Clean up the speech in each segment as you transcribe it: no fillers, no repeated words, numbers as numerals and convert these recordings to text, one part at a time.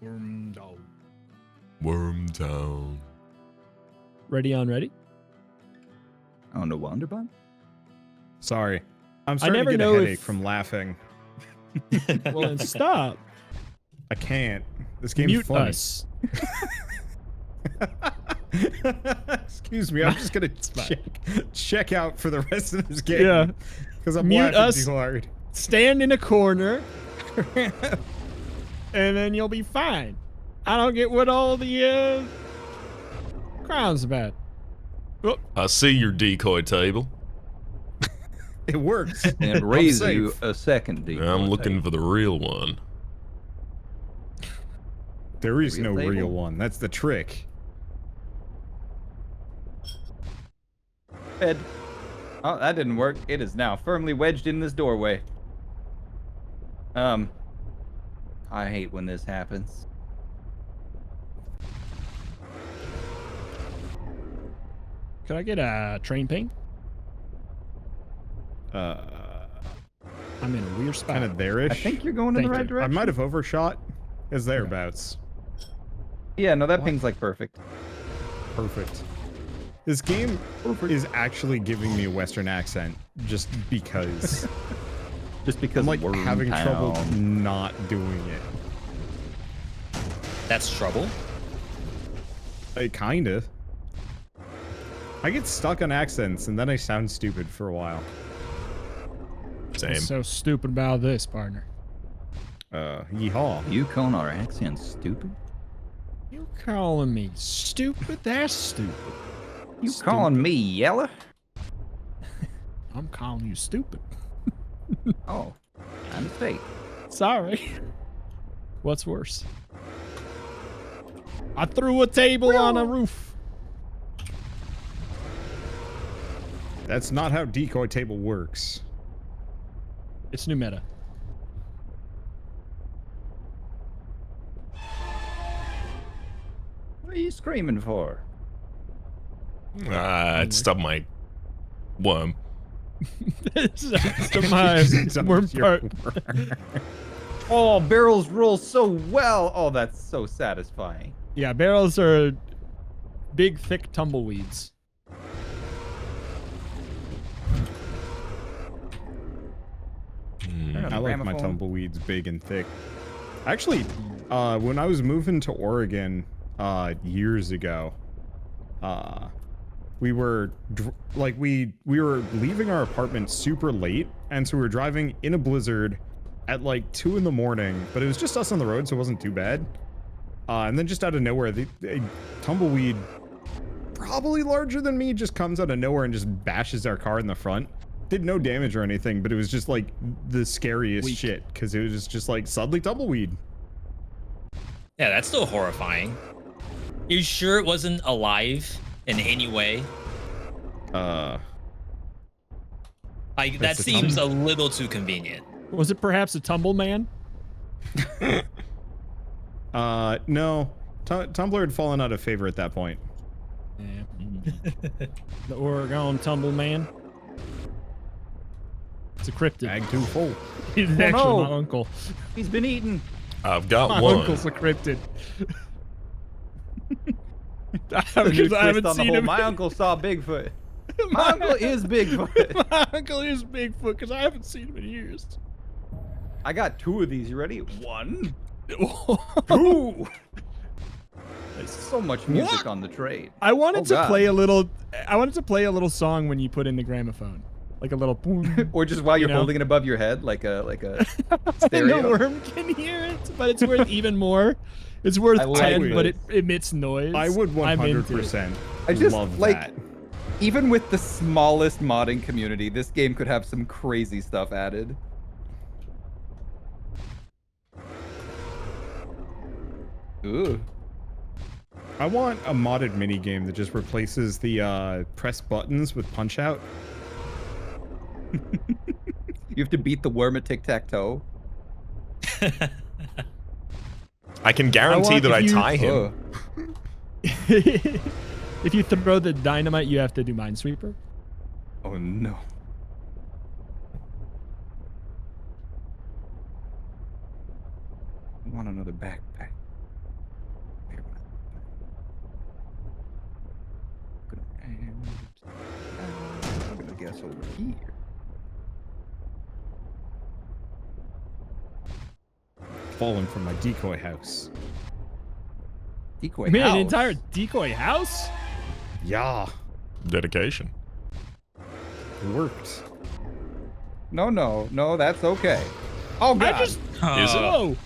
Wormtown. Wormtown. Ready on ready? On the Wonderbun? Sorry. I'm starting to get a headache from laughing. Well, then stop. I can't. This game's Mute funny. us. Excuse me, I'm just gonna check out for the rest of this game. Yeah. Because I'm Mute laughing us. too hard. Stand in a corner. And then you'll be fine. I don't get what all the crown's about. Oh. I see your decoy table. It works. And raise you a second decoy. I'm looking for the real one. There is no Real real table? one. That's the trick. Ed. Oh, that didn't work. It is now firmly wedged in this doorway. I hate when this happens. Could I get a train ping? I'm in a weird spot. Kind of there-ish. I think you're going in the Thank right you. direction. I might have overshot. It's thereabouts. Yeah, no, that ping's like perfect. Perfect. This game is actually giving me a Western accent just because. Just because I'm like Wormtown. having trouble not doing it. That's trouble. Kinda. I get stuck on accents and then I sound stupid for a while. Same. What's so stupid about this, partner? Yeehaw. You calling our accent stupid? You calling me stupid? That's stupid. You calling me yellow? I'm calling you stupid. Oh, my mistake. Sorry. What's worse? I threw a table on a roof. That's not how decoy table works. It's new meta. What are you screaming for? I'd stub my worm. That's the worm part. Oh, barrels roll so well. Oh, that's so satisfying. Yeah, barrels are big, thick tumbleweeds. I like my tumbleweeds big and thick. Actually, when I was moving to Oregon years ago, we were we were leaving our apartment super late, and so we were driving in a blizzard at like 2 in the morning, but it was just us on the road, so it wasn't too bad. And then just out of nowhere, a tumbleweed, probably larger than me, just comes out of nowhere and just bashes our car in the front. Did no damage or anything, but it was just like the scariest shit because it was just like suddenly tumbleweed. Yeah, that's still horrifying. You sure it wasn't alive in any way? Like that seems a little too convenient. Was it perhaps a tumble man? No. Tumblr had fallen out of favor at that point. Yeah. The Oregon tumble man. It's a cryptid. Bag too full. He's actually my uncle. He's been eaten. I've got My one. uncle's a cryptid. I haven't seen him. My uncle saw Bigfoot. My uncle is Bigfoot. My uncle is Bigfoot because I haven't seen him in years. I got 2 of these. You ready? 1, 2. There's so much music on the train. I wanted to play a little. I wanted to play a little song when you put in the gramophone, like a little boom. Or just while you're holding it above your head, like a stereo. No worm can hear it, but it's worth even more. It's worth 10, but it emits noise. I would 100%. I just love like, that. even with the smallest modding community, this game could have some crazy stuff added. Ooh. I want a modded minigame that just replaces the press buttons with punch out. You have to beat the worm at tic-tac-toe. I can guarantee that I tie him. If you throw the dynamite, you have to do Minesweeper. Oh no. I want another backpack. What's over here? Falling from my decoy house. Decoy You made house. an entire decoy house? Yeah, Dedication. it worked. No, that's okay. Oh God! I just. Is it? Whoa.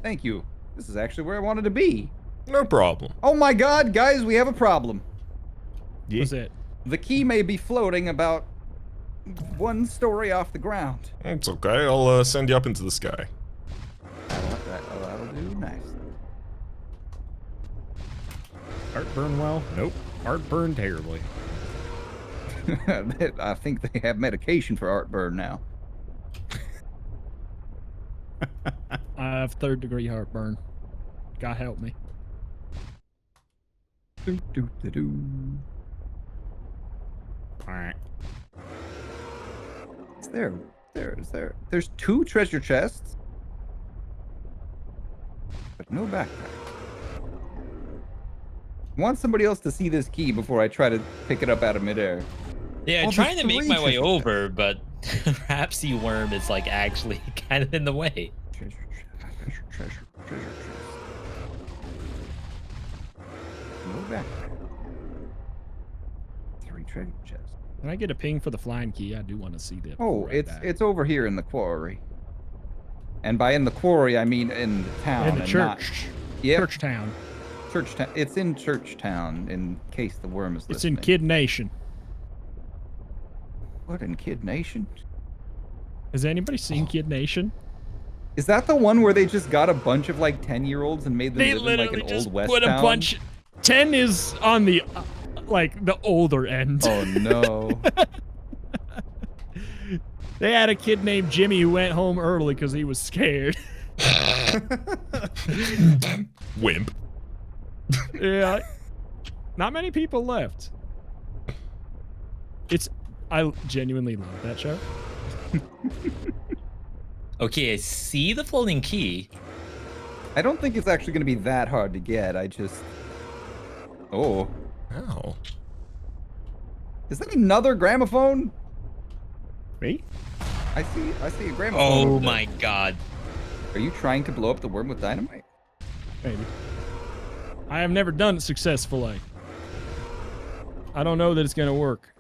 Thank you. This is actually where I wanted to be. No problem. Oh my God, guys, we have a problem. Yeah. What's it? The key may be floating about 1 story off the ground. It's okay. I'll send you up into the sky. That'll do. Nice. Heartburn well? Nope. Heartburn terribly. I think they have medication for heartburn now. I have 3rd-degree heartburn. God help me. Do. Alright. Is there's 2 treasure chests, but no backpack. I want somebody else to see this key before I try to pick it up out of midair. Yeah, Oh, trying there's to make 3 my way treasure over, but Rhapsody Worm is like actually kind of in the way. Treasure chest. No backpack. 3 treasure chests. Can I get a ping for the flying key? I do want to see that. Oh, before I die. it's over here in the quarry. And by in the quarry, I mean in the town. in the and church. Yep. Church town. Church town. It's in Church Town, in case the worm is It's listening. in Kid Nation. What, in Kid Nation? Has anybody seen Kid Nation? Is that the one where they just got a bunch of like 10-year-olds and made them They live in like literally an just old west put town? a bunch. 10 is on the like the older end. Oh no. They had a kid named Jimmy who went home early because he was scared. Wimp. Yeah. Not many people left. I genuinely love that show. Okay, I see the floating key. I don't think it's actually going to be that hard to get. I just... Oh. Ow. Is that another gramophone? Me? I see a gramophone. Oh over there. my god. Are you trying to blow up the worm with dynamite? Maybe. I have never done it successfully. I don't know that it's gonna work.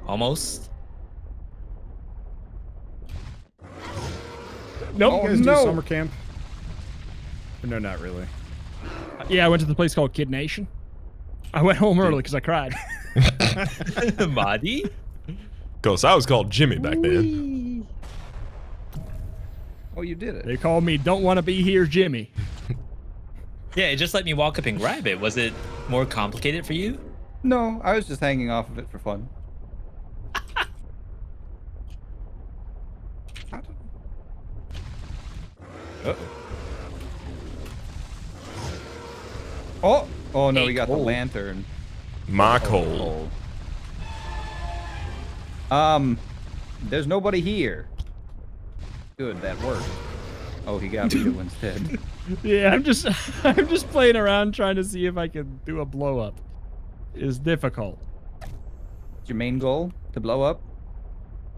Almost. Nope. You guys no. do summer camp? Or no, not really. Yeah, I went to the place called Kid Nation. I went home early because I cried. Madi? Cause I was called Jimmy back then. Oh, you did it. They called me "Don't Want to Be Here, Jimmy." Yeah, it just let me walk up and grab it. Was it more complicated for you? No, I was just hanging off of it for fun. Uh-oh. Oh no, Hey, we got the Cole. lantern. My coal. There's nobody here. Good, that worked. Oh, he got me too instead. Yeah, I'm just playing around trying to see if I can do a blow up. It's difficult. Is your main goal to blow up?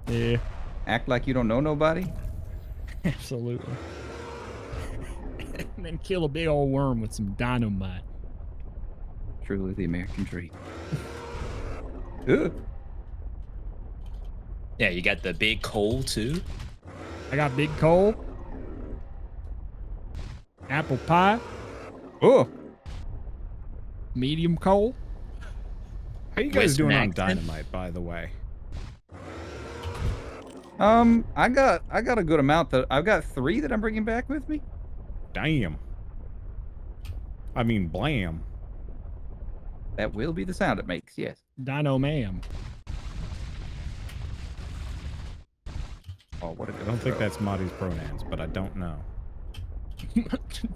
Yeah, Act like you don't know nobody? absolutely. And then kill a big old worm with some dynamite. Truly the American dream. Ugh. Yeah, you got the big coal too. I got big coal, apple pie, Oh, medium coal. How you guys doing on Wisconsin? dynamite, by the way? I got a good amount that I've got 3 that I'm bringing back with me. Damn. I mean, blam. That will be the sound it makes. Yes. Dino ma'am. Oh, what a good I don't think throw. that's Marty's pronouns, but I don't know.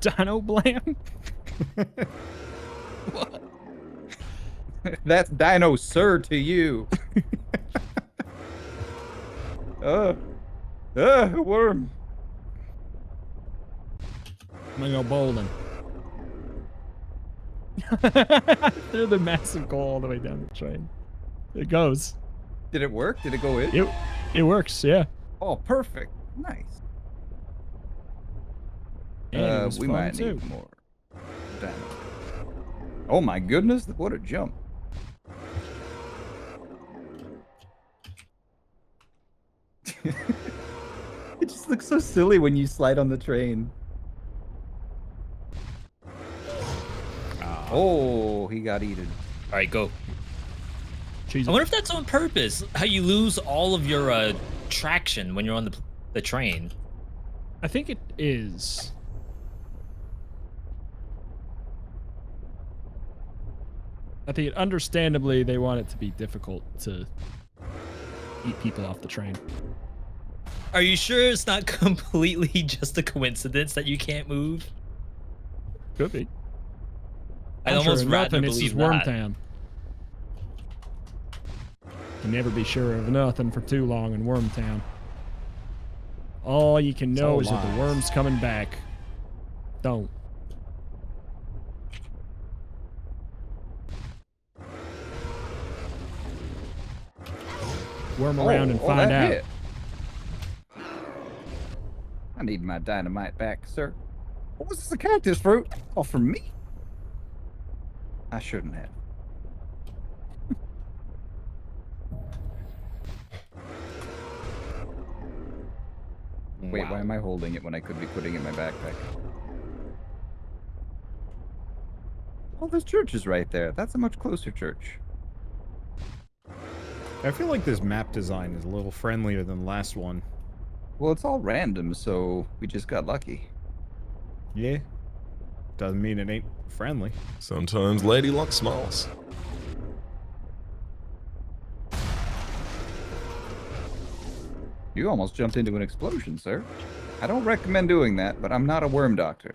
Dino blam. That's Dino Sir to you. Worm. I'm gonna go bowling. They're the massive goal all the way down the train. It goes. Did it work? Did it go in? It works, yeah. Oh, perfect. Nice. And it was We fun, might too. need more dynamite. Oh my goodness, what a jump. It just looks so silly when you slide on the train. Oh, he got eaten. All right, go. Cheese I wonder if that's on purpose. How you lose all of your traction when you're on the train. I think it is. I think, understandably, they want it to be difficult to eat people off the train. Are you sure it's not completely just a coincidence that you can't move? Could be. I'd I'm sure almost of rather nothing. This is believe that. Wormtown. Can never be sure of nothing for too long in Wormtown. All you can know all is that the lies. worm's coming back. Don't. Worm around and find that out. hit. I need my dynamite back, sir. What was this, a cactus fruit? Oh, for me? I shouldn't have. Wait, why am I holding it when I could be putting it in my backpack? Oh, this church is right there. That's a much closer church. I feel like this map design is a little friendlier than the last one. Well, it's all random, so we just got lucky. Yeah. Doesn't mean it ain't friendly. Sometimes Lady Luck smiles. You almost jumped into an explosion, sir. I don't recommend doing that, but I'm not a worm doctor.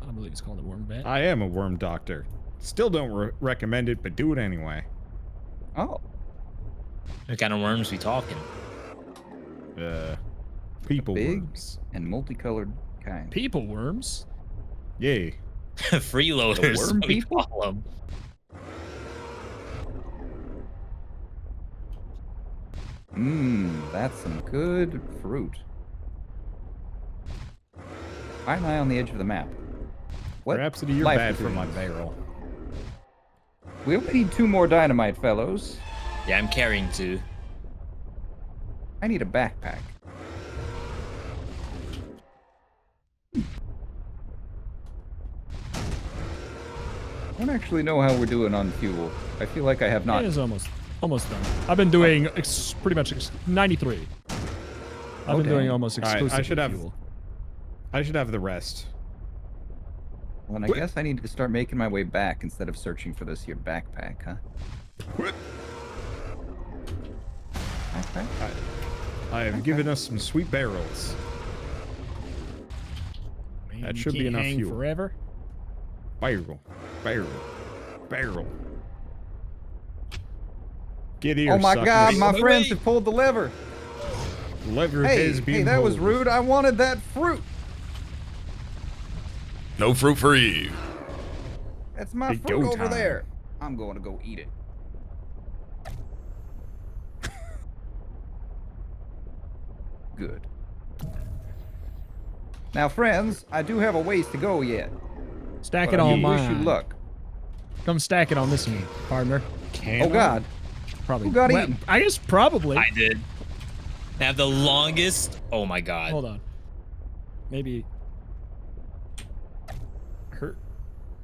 I believe it's called a worm bat. I am a worm doctor. Still don't recommend it, but do it anyway. Oh, What kind of worms we talking? People big worms. and multicolored kind. People worms. Yay. Freeloaders. The worm what we people? call 'em. Mmm, that's some good fruit. Why am I on the edge of the map? What? Rhapsody, you're life bad is for doing my this? barrel. We only need 2 more dynamite, fellows. Yeah, I'm carrying 2. I need a backpack. I don't actually know how we're doing on fuel. I feel like I have not. It is almost done. I've been doing pretty much 93. I've been Okay. doing almost All right, exclusively I should have- fuel. I should have the rest. Well, and I guess I need to start making my way back instead of searching for this here backpack, huh? Backpack? I have given us some sweet barrels. Man, That you should be can't enough hang fuel. forever. Barrel. Barrel. Barrel. Get here, Oh my god, suckers. my Wait, friends wait. have pulled the lever. Lever Hey, is being hey, that was pulled. rude. I wanted that fruit. No fruit for you. That's my It's fruit go over time. there. I'm going to go eat it. Good. Now, friends, I do have a ways to go yet. Stack But it I on do wish you mine. luck. Come stack it on this one, partner. Can Oh I? god. Probably. Who got well, eaten? I guess probably. I did. I have the longest. Oh my god. Hold on. Maybe. Hurt.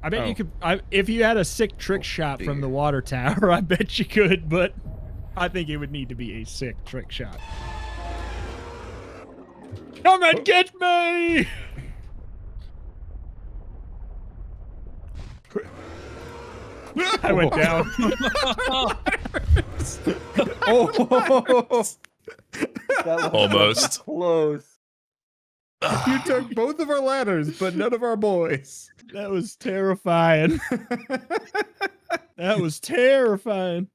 I bet Oh. you could. If you had a sick trick shot from dear. the water tower, I bet you could. But I think it would need to be a sick trick shot. Come and get me! I went down. Oh, that was Almost. close. You took both of our ladders, but none of our boys. That was terrifying. That was terrifying.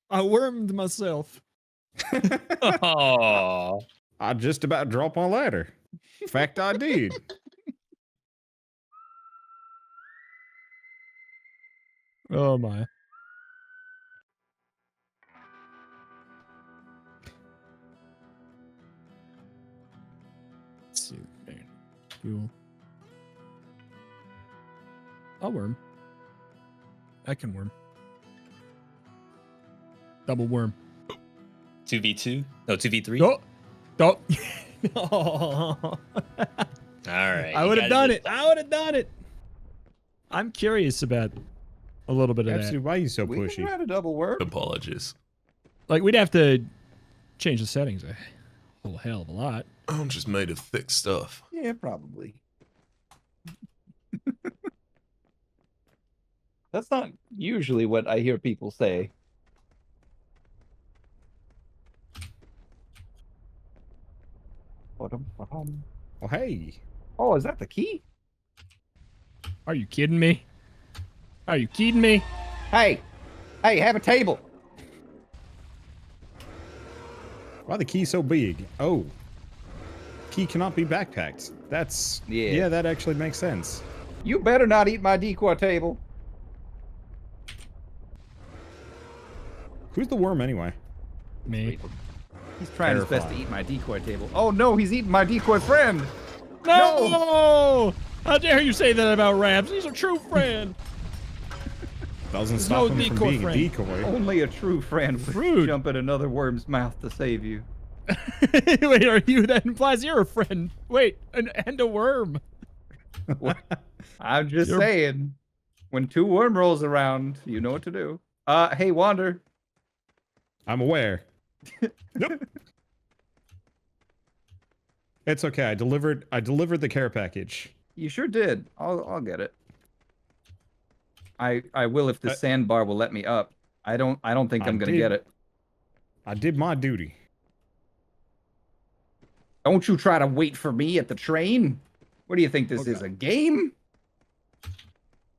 I wormed myself. Oh. I just about dropped my ladder. In fact, I did. Oh my. Let's see. Man. Cool. I'll worm. I can worm. Double worm. 2v2? No, 2v3? Oh! Oh! All right. I would have done it. I would have done it. I'm curious about a little bit of Rhapsody, that. why are you so We can pushy? try to double work. Apologies. Like, we'd have to change the settings a whole hell of a lot. I'm just made of thick stuff. Yeah, probably. That's not usually what I hear people say. Oh, hey. Oh, is that the key? Are you kidding me? Are you kidding me? Hey, have a table. Why are the key so big? Oh. Key cannot be backpacked. That's... Yeah. that actually makes sense. You better not eat my decoy table. Who's the worm anyway? Me. He's trying his best to Terrifying. eat my decoy table. Oh no, he's eating my decoy friend. No! How dare you say that about Raps? He's a true friend. Doesn't There's stop no him from decoy being friend. a decoy. Only a true friend would Rude. jump in another worm's mouth to save you. Wait, are you? That implies you're a friend. Wait, and a worm. I'm just saying, when two worm rolls around, you know what to do. Hey, Wander. I'm aware. Nope. It's okay. I delivered the care package. You sure did. I'll get it. I will if the sandbar will let me up. I don't think I'm gonna get it. I did my duty. Don't you try to wait for me at the train. What do you think this is, a game?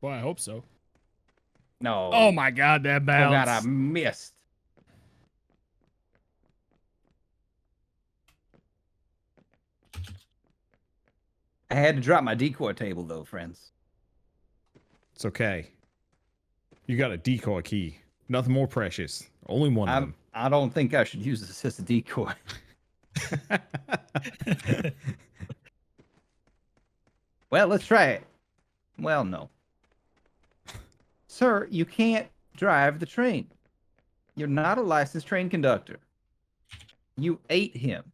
Well, I hope so. No. Oh my God, that Oh bounce. God, I missed. I had to drop my decoy table though, friends. It's okay. You got a decoy key. Nothing more precious. Only one of them. I don't think I should use this as a decoy. Well, let's try it. Well, no. Sir, you can't drive the train. You're not a licensed train conductor. You ate him.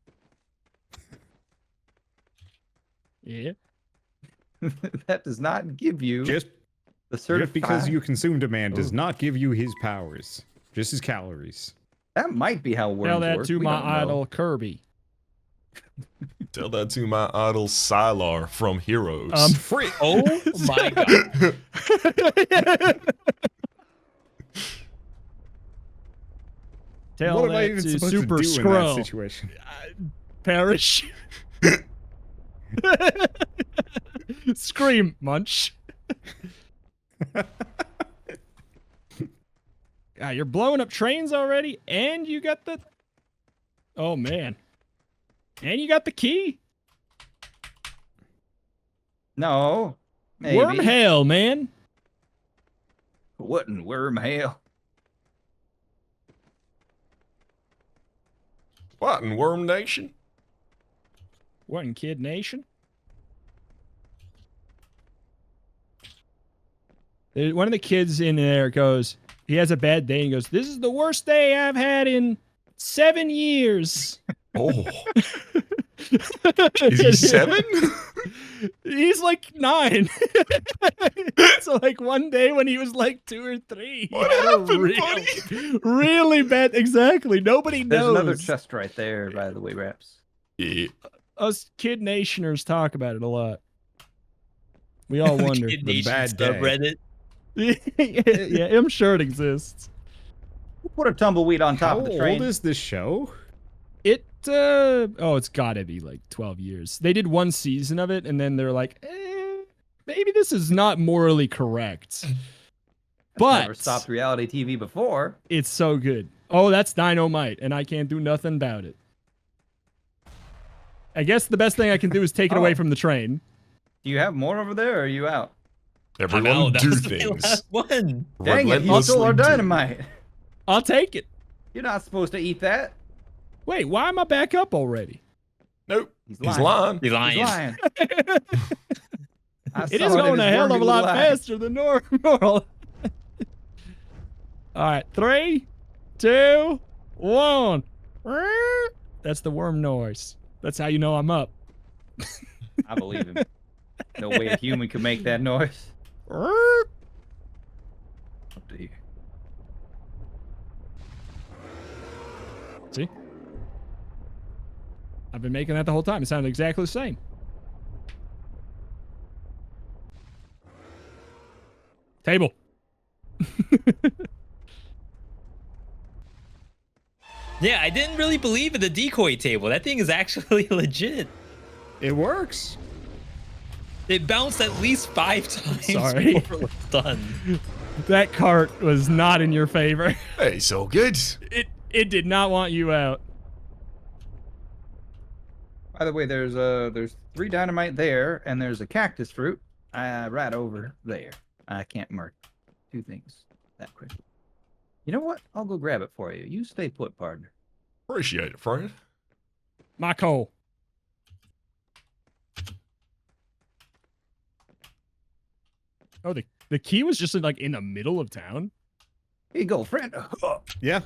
Yeah. That does not give you Just the certified... because you consumed a man does not give you his powers. Just his calories. That might be how worms Tell that work. to We my don't know. idol Kirby. Tell that to my idol Sylar from Heroes. Free. Oh my God. Tell What am I that even to supposed Super to do in that Skrull. situation? Perish. Scream, Munch. You're blowing up trains already, and you got the... Oh, man. And you got the key. No. Maybe. Worm hell, man. What in worm hell? What in Worm Nation? What in Kid Nation? One of the kids in there goes, he has a bad day, and he goes, "This is the worst day I've had in 7 years." Oh. Is he 7? He's like 9. So like one day when he was like 2 or 3, What he had a happened, buddy? really bad. Exactly. Nobody There's knows. another chest right there, by the way, Raps. Yeah. Us Kid Nationers talk about it a lot. We all wonder. Kid The Nation bad day. subreddit. Yeah, I'm sure it exists. Put a tumbleweed on top How of the train. old is this show? It's gotta be like 12 years. They did one season of it, and then they're like, maybe this is not morally correct. But Never stopped reality TV before. it's so good. Oh, that's Dynamite, and I can't do nothing about it. I guess the best thing I can do is take it away Oh. from the train. Do you have more over there, or are you out? Everyone I'm out. That do was my things. last one. Dang it, he stole our Relentlessly do. dynamite. I'll take it. You're not supposed to eat that. Wait, why am I back up already? Nope. He's He's lying. lying. He's lying. He's lying. I It saw is in going a his hell of wormy a lot little eye. faster than normal. All right, 3, 2, 1. That's the worm noise. That's how you know I'm up. I believe him. No way a human could make that noise. Up to you. See? I've been making that the whole time. It sounded exactly the same. Table. Yeah, I didn't really believe in the decoy table. That thing is actually legit. It works. It bounced at least 5 times Sorry. before it was done. That cart was not in your favor. Hey, so good. It did not want you out. By the way, there's 3 dynamite there, and there's a cactus fruit right over there. I can't mark 2 things that quick. You know what? I'll go grab it for you. You stay put, partner. Appreciate it, friend. My coal. Oh, the key was just like in the middle of town. Here you go, friend. Yeah.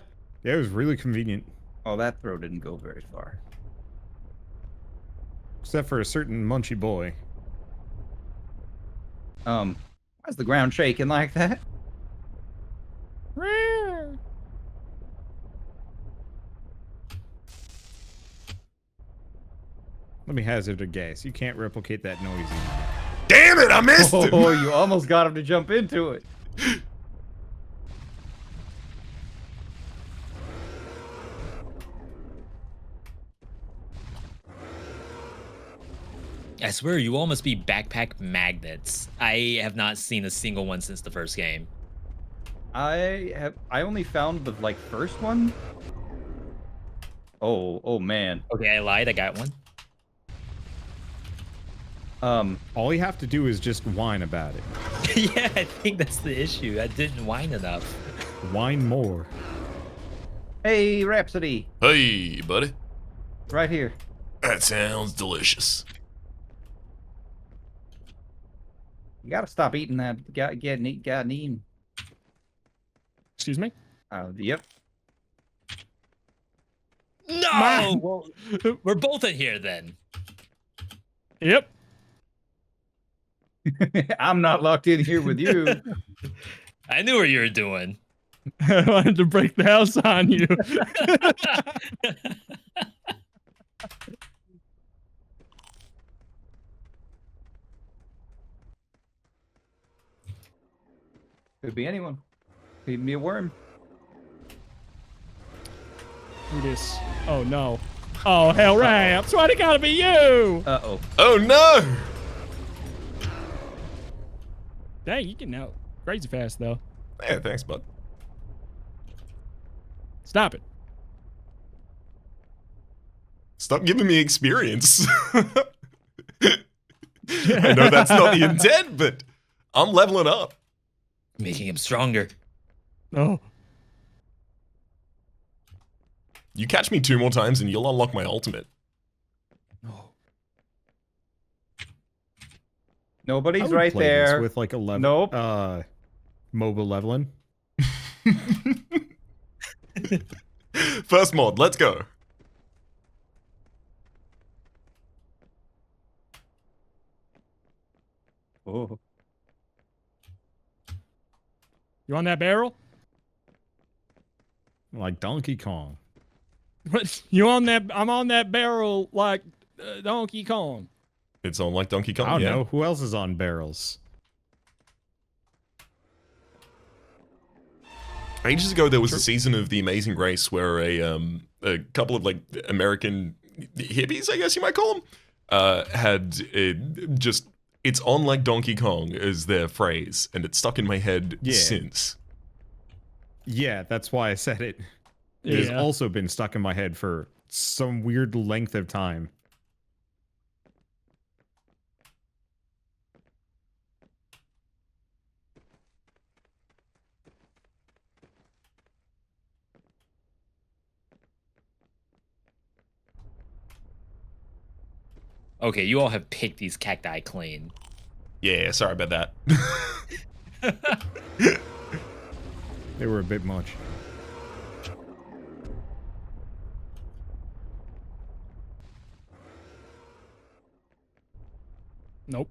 Yeah, it was really convenient. Oh, that throw didn't go very far. Except for a certain munchy boy. Why's the ground shaking like that? Let me hazard a guess. You can't replicate that noise easily. Damn it, I missed him. Oh, you almost got him to jump into it. I swear, you all must be backpack magnets. I have not seen a single one since the first game. I only found the first one. Oh man. Okay, I lied. I got one. All you have to do is just whine about it. Yeah, I think that's the issue. I didn't whine enough. Whine more. Hey, Rhapsody, Hey, buddy. right here. That sounds delicious. You gotta stop eating that. Getting eaten. Excuse me? Yep. No! Well, we're both in here then. Yep. I'm not locked in here with you. I knew what you were doing. I wanted to break the house on you. Could be anyone. Could be a worm. Who this? Oh no. Oh hell, Raps! Why'd it gotta be you? Uh-oh. Oh no! Dang, you getting out crazy fast though. Yeah, thanks, bud. Stop it. Stop giving me experience. I know that's not the intent, but I'm leveling up. Making him stronger. Oh. You catch me 2 more times and you'll unlock my ultimate. Nobody's I would right play this there. with like a level. Nope. Mobile leveling. First mod, let's go. Oh. You on that barrel? Like Donkey Kong. What? You on that? I'm on that barrel like Donkey Kong. It's on like Donkey Kong, I don't yeah. know. Who else is on barrels? Ages ago, there was a season of The Amazing Race where a couple of like American hippies, I guess you might call them, had just "it's on like Donkey Kong" as their phrase, and it's stuck in my head since. Yeah, that's why I said it. It has Yeah. also been stuck in my head for some weird length of time. Okay, you all have picked these cacti clean. Yeah, sorry about that. They were a bit much. Nope.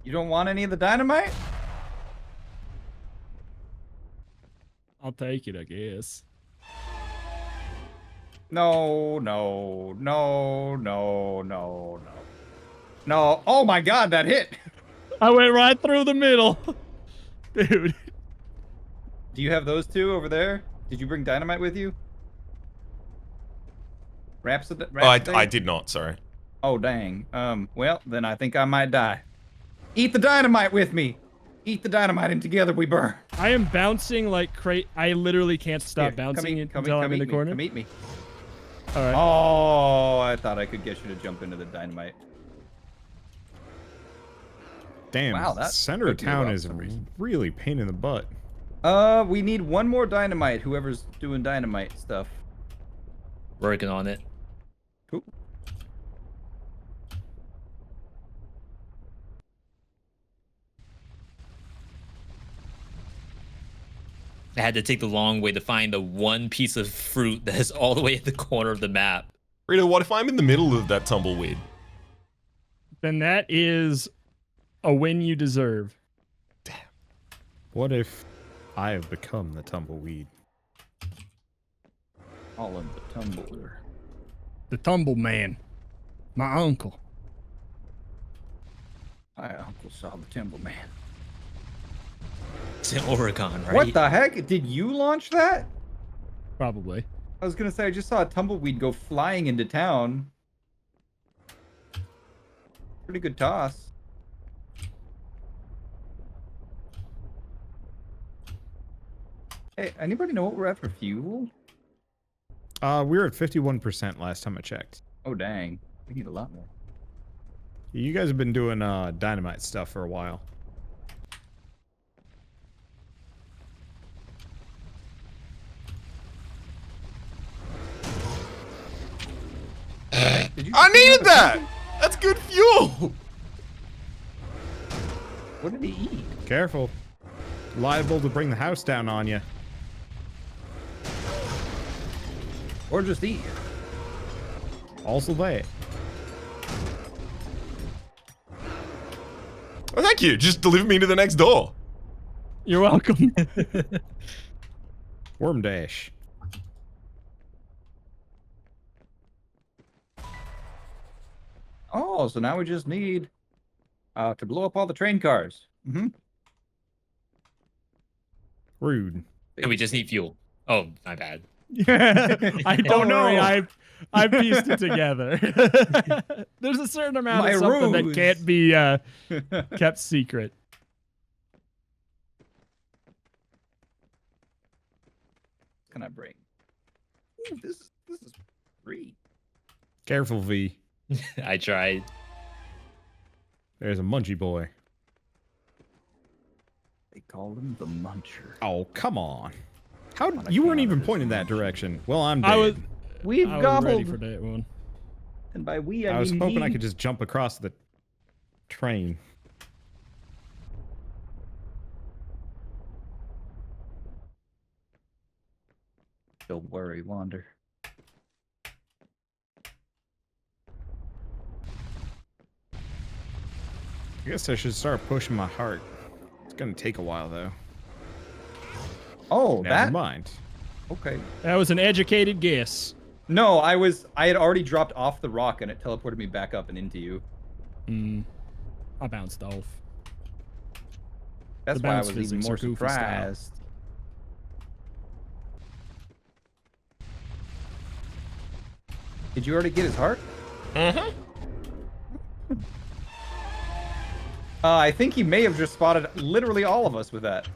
You don't want any of the dynamite? I'll take it, I guess. No, no, no, no, no, no. No. Oh my god, that hit. I went right through the middle. Dude. Do you have those two over there? Did you bring dynamite with you? Rhapsody? Oh, I did not, sorry. Oh, dang. Well, then I think I might die. Eat the dynamite with me. Eat the dynamite and together we burn. I am bouncing like crazy. I literally can't stop Here, bouncing come until I'm in the eat me, corner. Come eat me. All right. Oh, I thought I could get you to jump into the dynamite. Damn, Wow, that center of took me a town while is for some reason. really pain in the butt. We need one more dynamite, whoever's doing dynamite stuff. Working on it. Cool. I had to take the long way to find the one piece of fruit that is all the way at the corner of the map. Rita, what if I'm in the middle of that tumbleweed? Then that is a win you deserve. What if I have become the tumbleweed? All of the tumbler. The tumble man. My uncle. My uncle saw the timber man. It's in Oregon, right? What the heck? Did you launch that? Probably. I was gonna say I just saw a tumbleweed go flying into town. Pretty good toss. Hey, anybody know what we're at for fuel? We were at 51% last time I checked. Oh dang, we need a lot more. You guys have been doing dynamite stuff for a while. I needed that! That's good fuel! What did he eat? Careful. Liable to bring the house down on you. Or just eat? Also that. Oh, thank you. Just deliver me to the next door. You're welcome. Worm dash. Oh, so now we just need to blow up all the train cars. Mm-hmm. Rude. And we just need fuel. Oh, my bad. I don't no. worry. I pieced it together. There's a certain amount My of something that ruse. can't be kept secret. What can I bring? Ooh, this is free. Careful, V. I tried. There's a munchy boy. They called him the Muncher. Oh, come on. How On you weren't account even of pointing his that direction. Well, I'm dead. I was We've ready gobbled, for that one. and by we I I was mean hoping I he. could just jump across the train. Don't worry, Wander. I guess I should start pushing my heart. It's gonna take a while though. Oh, Never that. mind. Okay. That was an educated guess. No, I had already dropped off the rock and it teleported me back up and into you. I bounced off. That's The why I bounce was even physics more are goofy style. surprised. Did you already get his heart? Mm-hmm. I think he may have just spotted literally all of us with that.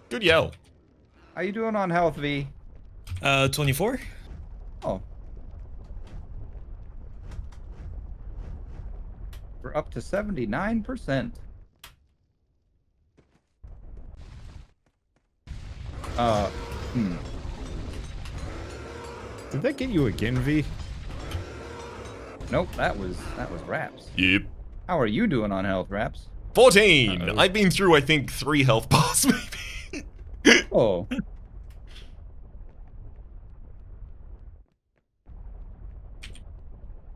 Good yell. How you doing on health, V? 24? Oh. We're up to 79%. Did that get you again, V? Nope, that was Raps. Yep. How are you doing on health, Raps? 14. Uh-oh. I've been through, I think, 3 health bars, maybe. Oh.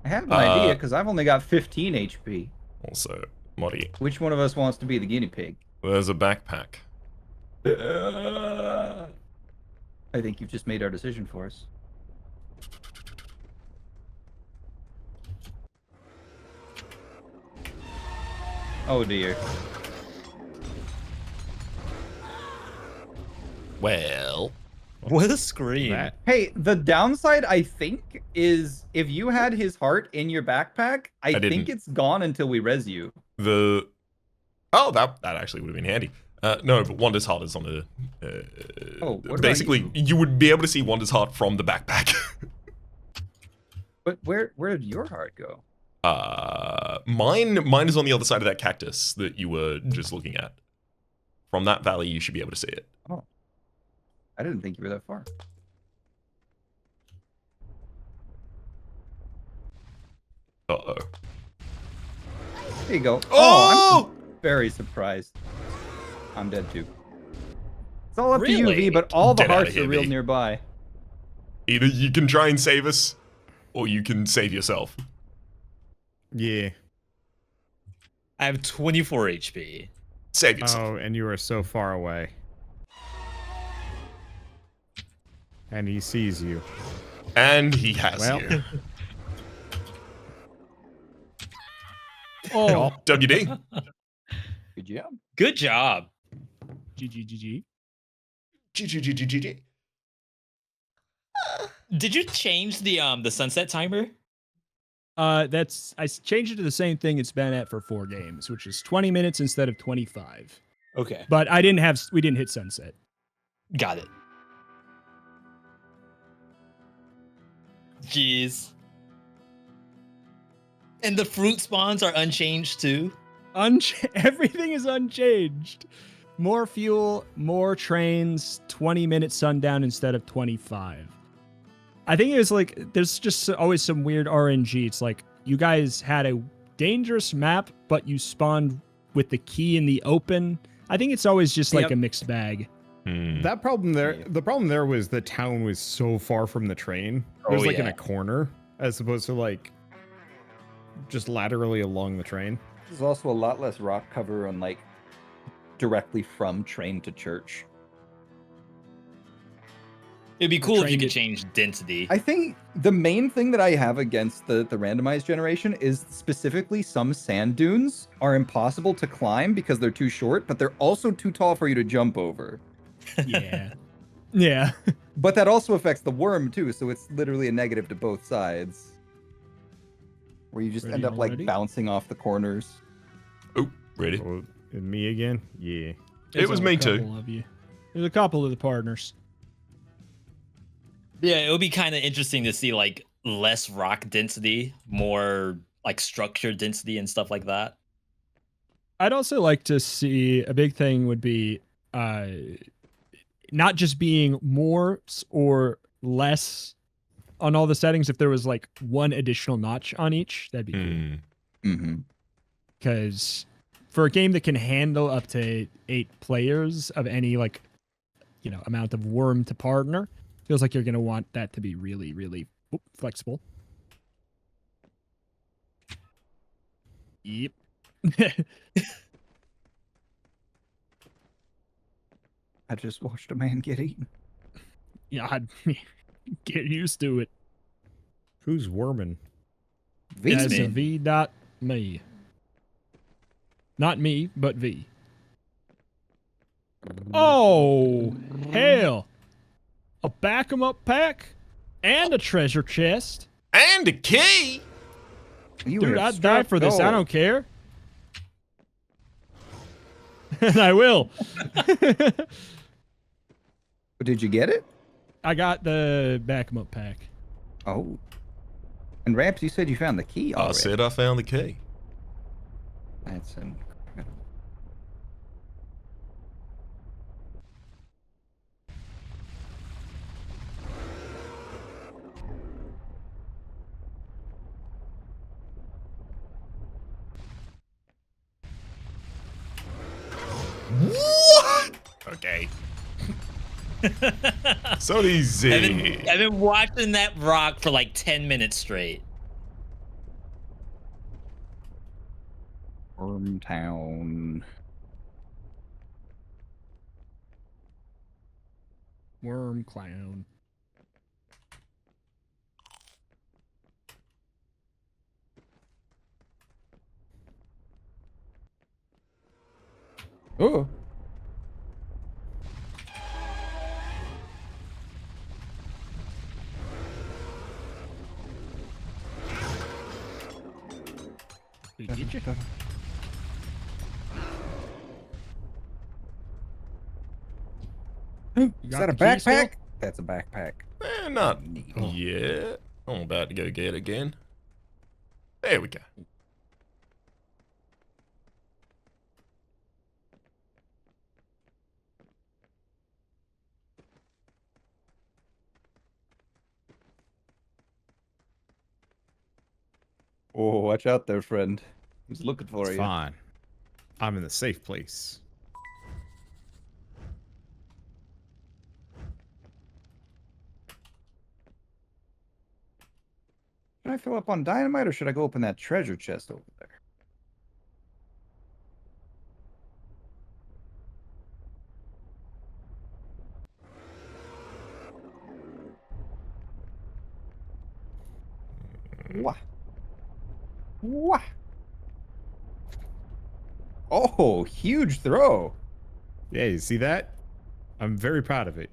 I have an idea because I've only got 15 HP. Also, Moddy, Which one of us wants to be the guinea pig? there's a backpack. I think you've just made our decision for us. Oh dear. Well, What a scream. That Hey, the downside, I think, is if you had his heart in your backpack, I think didn't. it's gone until we res you. that actually would have been handy. No, but Wanda's heart is on the. Oh, what about basically, you would be able to see Wanda's heart from the backpack. But where did your heart go? Mine is on the other side of that cactus that you were just looking at. From that valley, you should be able to see it. Oh. I didn't think you were that far. Uh-oh. There you go. Oh! I'm very surprised. I'm dead too. It's all up to you, Really? V, but all the Get outta hearts here, are real V. nearby. Either you can try and save us, or you can save yourself. yeah. I have 24 HP. Save yourself. Oh, and you are so far away. And he sees you. And he has Well. you. Oh, WD. Good job. Good job. GG. GGGGG. Did you change the sunset timer? I changed it to the same thing it's been at for 4 games, which is 20 minutes instead of 25. Okay. But we didn't hit sunset. Got it. Jeez. And the fruit spawns are unchanged too? Everything is unchanged. More fuel, more trains, 20-minute sundown instead of 25. I think it was like, there's just always some weird RNG. It's like, you guys had a dangerous map, but you spawned with the key in the open. I think it's always just like Yep. a mixed bag. The problem there was the town was so far from the train. It was Oh, like in yeah. a corner as opposed to like just laterally along the train. There's also a lot less rock cover on like directly from train to church. It'd be cool if you trained could it- change density. I think the main thing that I have against the randomized generation is specifically some sand dunes are impossible to climb because they're too short, but they're also too tall for you to jump over. Yeah. Yeah. But that also affects the worm too, so it's literally a negative to both sides. Where you just Ready end up like already? bouncing off the corners. Oh, ready? Oh, and me again? Yeah. There's was a me too. couple of you. There's a couple of the partners. Yeah, it would be kind of interesting to see like less rock density, more like structure density and stuff like that. I'd also like to see, a big thing would be not just being more or less on all the settings. If there was like one additional notch on each, that'd be cool. Mm-hmm. Because for a game that can handle up to 8 players of any like, amount of worm to partner, feels like you're going to want that to be really, really flexible. Yep. I just watched a man get eaten. Yeah, I'd get used to it. Who's worming? As a me. V dot me. Not me, but V. Oh, hell. A back 'em up pack and a treasure chest. And a key. You Dude, have I'd die struck for this. I gold. don't care. And I will. Did you get it? I got the back 'em up pack. Oh. And Raps, you said you found the key I already. said I found the key. That's incredible. So easy. I've been watching that rock for like 10 minutes straight. Wormtown. Worm clown. Oh. We get you. Is got that a the key still? backpack? That's a backpack. Not Oh. yet. I'm about to go get it again. There we go. Oh, watch out there, friend. He's looking for It's you. fine. I'm in the safe place. Should I fill up on dynamite or should I go open that treasure chest over there? Wah. Wah. Oh, huge throw. Yeah, you see that? I'm very proud of it.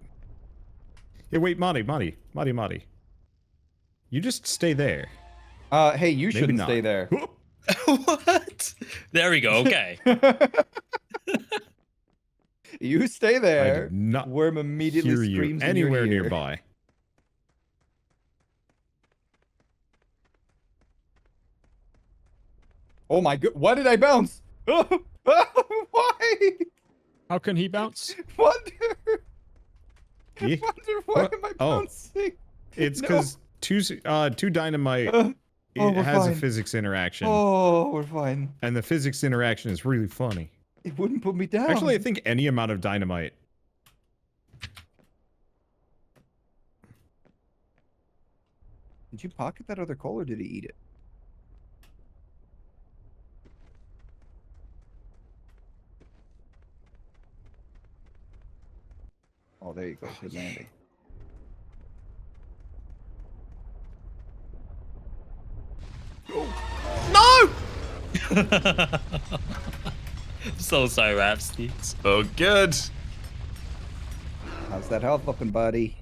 Hey, wait, Marty. You just stay there. Hey, you Maybe shouldn't not. stay there. What? There we go. Okay. You stay I there. did not Worm immediately hear you screams in anywhere your ear. nearby. Oh my god! Why did I bounce? Why? How can he bounce? Wonder. Yeah. Wonder why What? am I Oh. bouncing? It's No. because two dynamite Oh, it we're has a fine. physics interaction, Oh, we're fine. and the physics interaction is really funny. It wouldn't put me down. Actually, I think any amount of dynamite. Did you pocket that other coal or did he eat it? Oh, there you go. Good landing. No! So sorry, Rhapsody. Oh, good. How's that health looking, buddy?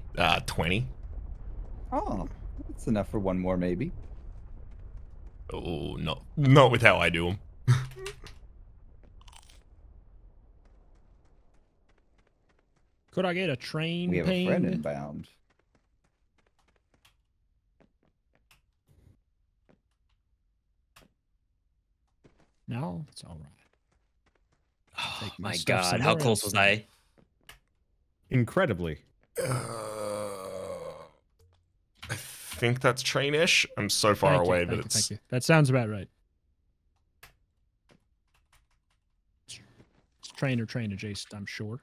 20. Oh, that's enough for one more, maybe. Oh, no. Not with how I do them. Could I get a train We have a friend ping? inbound. No, it's all right. Oh Take my my stuff god, how somewhere close else. was I? Incredibly. I think that's train-ish. I'm so far Thank you, away thank that you, it's... thank you. That sounds about right. It's train adjacent, I'm sure.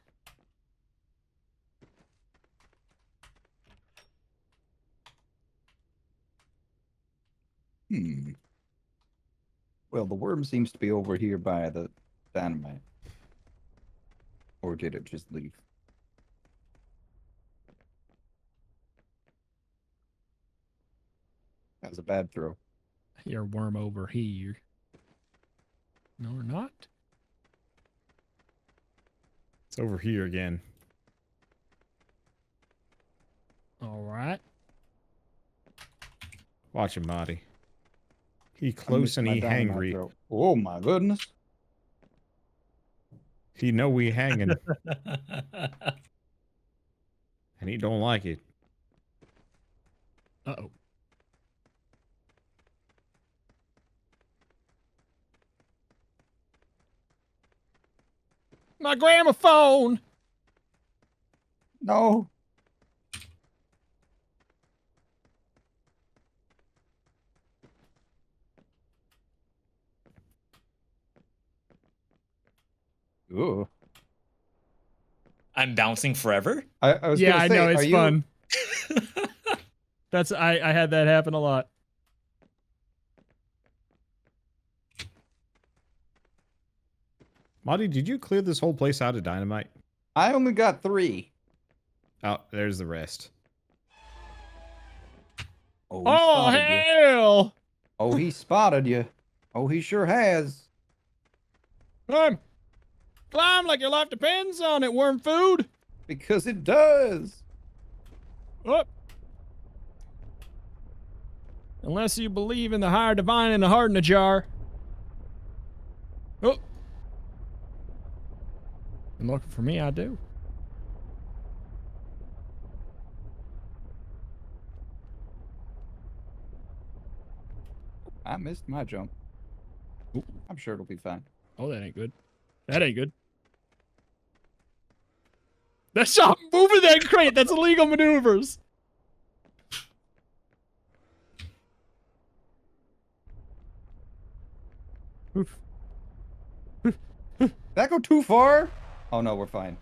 Hmm. Well, the worm seems to be over here by the dynamite. Or did it just leave? That was a bad throw. Your worm over here. No, or not. It's over here again. All right. Watch him, Marty. He I close missed and my he dynamite hangry. throw. Oh my goodness. He know we hanging, and he don't like it. Uh-oh. My gramophone! No. Ooh. I'm bouncing forever. I was Yeah, gonna I say, know are it's you, fun. That's I had that happen a lot. Monty, did you clear this whole place out of dynamite? I only got 3. Oh, there's the rest. Oh, he Oh spotted you. hell! Oh, he spotted you. Oh, he sure has. Climb like your life depends on it, worm food. Because it does. Up. Unless you believe in the higher divine and the heart in a jar. Oh. And looking for me, I do. I missed my jump. Ooh. I'm sure it'll be fine. Oh, that ain't good. That ain't good. That's not moving that crate. That's illegal maneuvers. Oof. Did that go too far? Oh no, we're fine.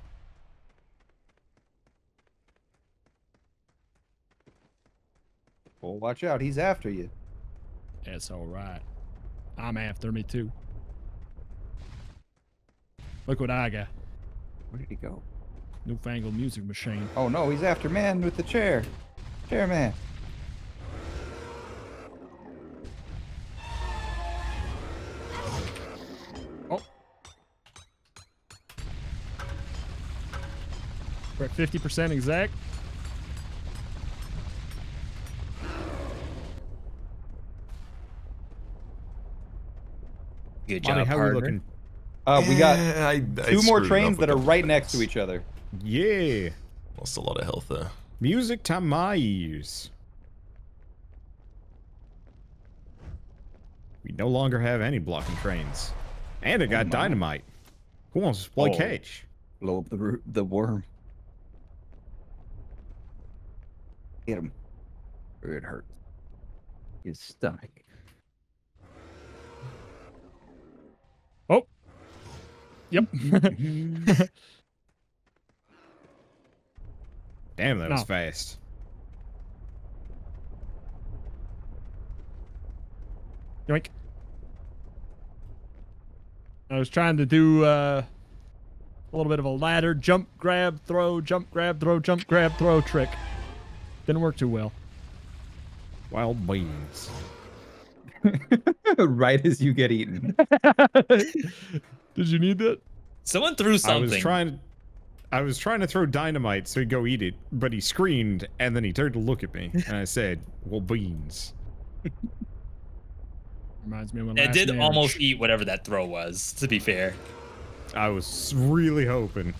Well, watch out. He's after you. That's all right. I'm after me too. Look what I got. Where did he go? Newfangled music machine. Oh no, he's after man with the chair. Chair man. Oh. We're at 50% exact. Good Monty, job, how are we partner. looking? We got I 2 more screwed it trains up that a are couple right times. next to each other. Yeah. Lost a lot of health there. Music to my ears. We no longer have any blocking trains. And it got my. dynamite. Who wants to play Oh. catch? Blow up the worm. Hit him. Or it hurts. His stomach. Oh. Yep. Damn, that was No. fast. Yoink. I was trying to do a little bit of a ladder jump, grab, throw, jump, grab, throw, jump, grab, throw trick. Didn't work too well. Wild beans. Right as you get eaten. Did you need that? Someone threw something. I was trying to throw dynamite so he'd go eat it, but he screamed and then he turned to look at me and I said, "Well, beans." Reminds me of when It last did marriage. almost eat whatever that throw was, to be fair. I was really hoping.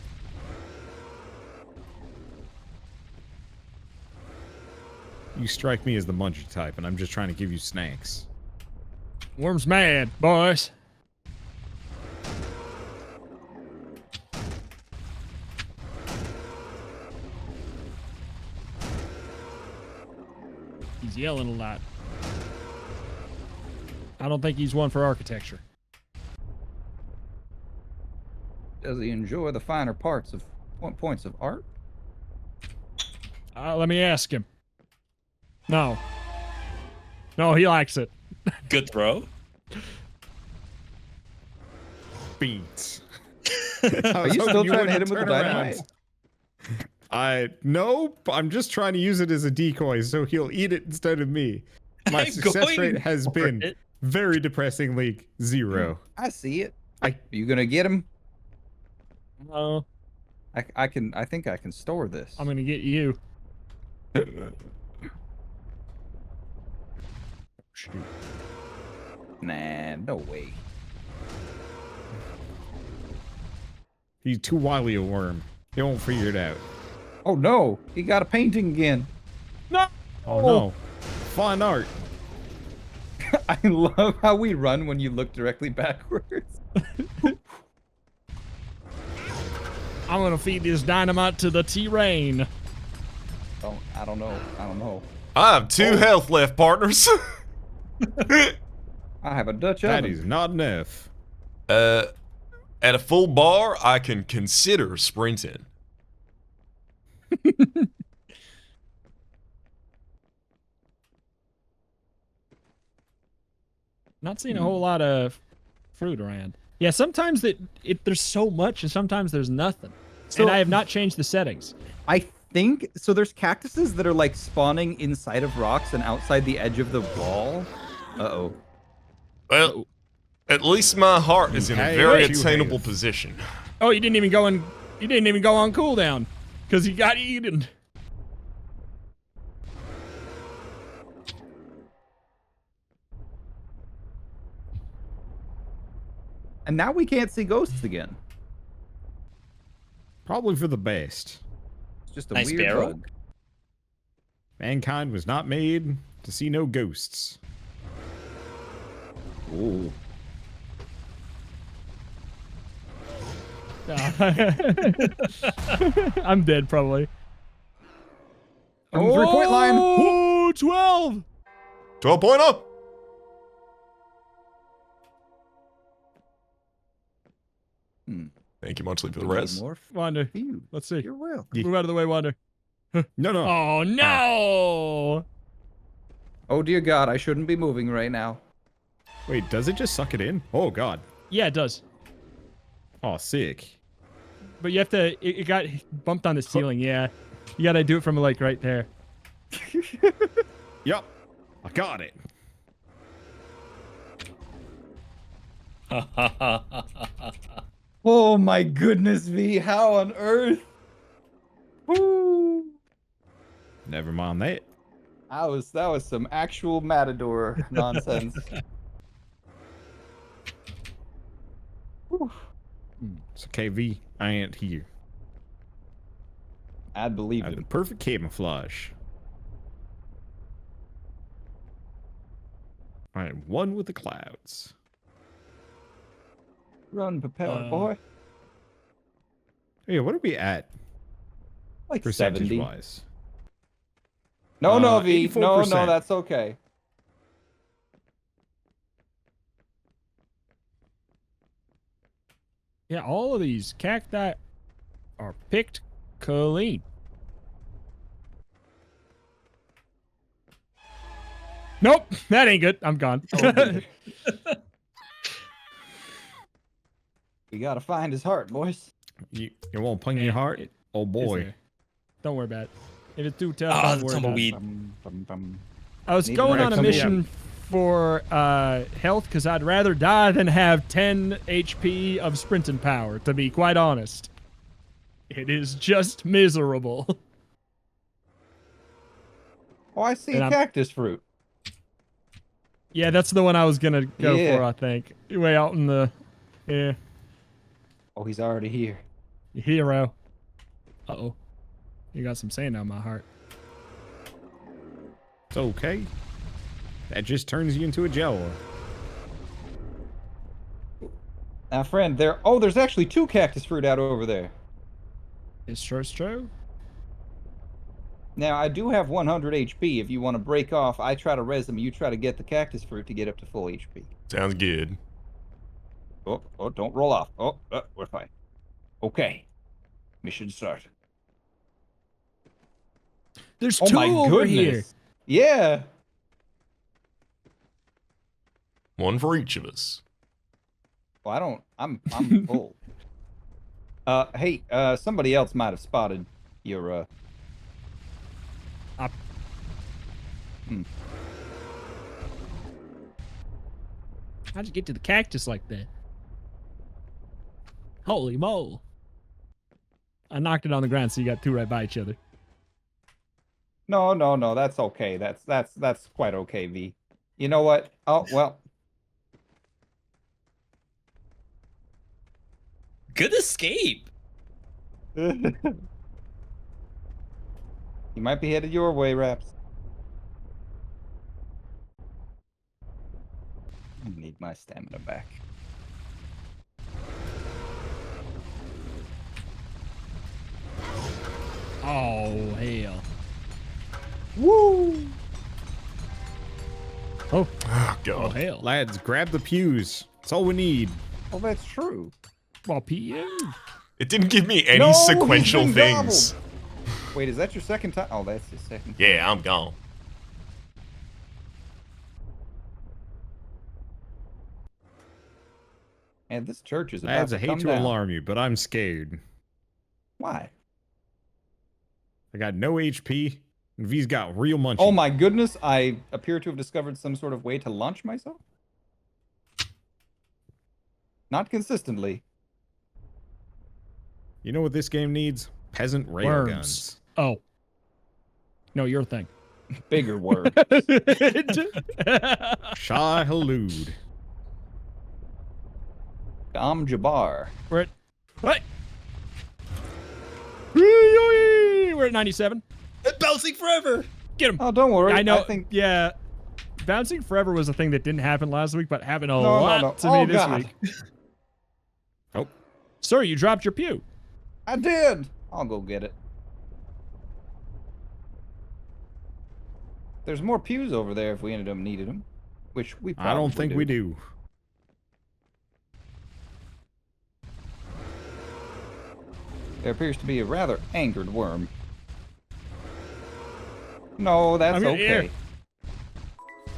You strike me as the munchie type, and I'm just trying to give you snacks. Worm's mad, boys. He's yelling a lot. I don't think he's one for architecture. Does he enjoy the finer parts of points of art? Let me ask him. No. No, he likes it. Good throw. Beans. Are you still trying to hit him with the dynamite? Nope. I'm just trying to use it as a decoy so he'll eat it instead of me. My I'm success going rate has for been it. very depressingly 0. I see it. I- Are you gonna get him? No, I think I can store this. I'm gonna get you. Shoot. Nah, no way. He's too wily a worm. He won't figure it out. Oh no, he got a painting again. No! Oh no. Fine art. I love how we run when you look directly backwards. I'm gonna feed this dynamite to the T-Rain. I don't know. I have 2 health left, partners. I have a Dutch That oven. is not enough. At a full bar, I can consider sprinting. Not seeing a whole lot of fruit around. Yeah, sometimes there's so much, and sometimes there's nothing. So- and I have not changed the settings. I think so. There's cactuses that are like spawning inside of rocks and outside the edge of the wall. Uh-oh. Well, at least my heart is in a Hey, very what you attainable have. position. Oh, you didn't even go on cooldown because he got eaten. And now we can't see ghosts again. Probably for the best. It's just a Nice weird barrel. bug. Mankind was not made to see no ghosts. Ooh. I'm dead, probably. On the 3-point line. Oh, 12. 12-pointer. Thank you muchly for the res. More Wander. you. Let's see. You're well. Move out of the way, Wander. No, no. Oh, no. Oh dear God, I shouldn't be moving right now. Wait, does it just suck it in? Oh, God. Yeah, it does. Oh, sick. But you have to, it got bumped on the ceiling, yeah. You gotta do it from like right there. Yup. I got it. Oh my goodness, V, how on earth? Woo. Never mind that. That was some actual Matador nonsense. Whew. It's okay, V. I ain't here. I'd believe I have it. the perfect camouflage. I am one with the clouds. Run, propeller boy. Yeah, what are we at Like percentage 70. wise? No, no, V. No, 84%. no, that's okay. Yeah, all of these cacti are picked clean. Nope, that ain't good. I'm gone. We gotta find his heart, boys. You won't ping your heart? Oh Is boy. there? Don't worry about it. If it's too tough, Ah, don't the worry about it. tumbleweed. Bum, bum, bum. I was Need going to on a somebody mission for health because I'd rather die than have 10 HP of sprinting power, to be quite honest. It is just miserable. Oh, I see And I'm- cactus fruit. Yeah, that's the one I was gonna go Yeah. for, I think. Way out in the... Yeah. Oh, he's already here. Hero. Uh-oh. You got some sand on my heart. It's okay. That just turns you into a Jawa. Now, friend, there's actually 2 cactus fruit out over there. It's true. Now, I do have 100 HP. If you want to break off, I try to res them. You try to get the cactus fruit to get up to full HP. Sounds good. Oh, don't roll off. Oh, we're fine. Okay. Mission start. There's Oh 2 my over goodness. here. Yeah. One for each of us. Well, I'm full. Hey, somebody else might have spotted your, How'd you get to the cactus like that? Holy mole. I knocked it on the ground so you got 2 right by each other. No, that's okay. That's quite okay, V. You know what? Oh, well. Good escape. You might be headed your way, Raps. I need my stamina back. Oh, hell. Woo! Oh, Oh, God. hell. Lads, grab the pews. That's all we need. Oh, that's true. Well, PM. It didn't give me any No, he's sequential been things. Wait, is that your second time? Oh, that's your second. Yeah, I'm gone. And this church is about Lads, to I hate come to down. alarm you, but I'm scared. Why? I got no HP, and V's got real munchies. Oh my goodness, I appear to have discovered some sort of way to launch myself. Not consistently. You know what this game needs? Peasant railguns. Oh. No, your thing. Bigger word. Shah Halud. Jabbar. We're at what? We're at 97. Bouncing forever. Get him. Oh, don't worry. I know. I think Yeah. Bouncing forever was a thing that didn't happen last week, but happened a No, lot to oh, me this God. week. Oh. Sir, you dropped your pew. I did. I'll go get it. There's more pews over there if we ended up needing them, which we probably I don't think we do. There appears to be a rather angered worm. No, that's I'm okay. here.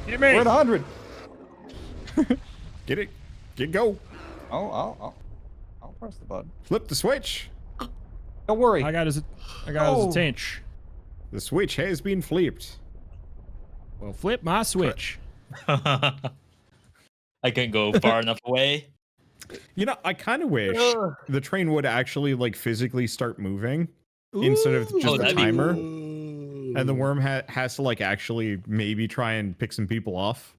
Get me. We're at 100. Get it. Get go. Oh, I'll press the button. Flip the switch. Don't worry. I got his Oh. attention. The switch has been flipped. Well, flip my switch. I couldn't go far enough away. You know, I kind of wish the train would actually like physically start moving instead of just Oh, a that'd be timer. Ooh. And the worm has to like actually maybe try and pick some people off.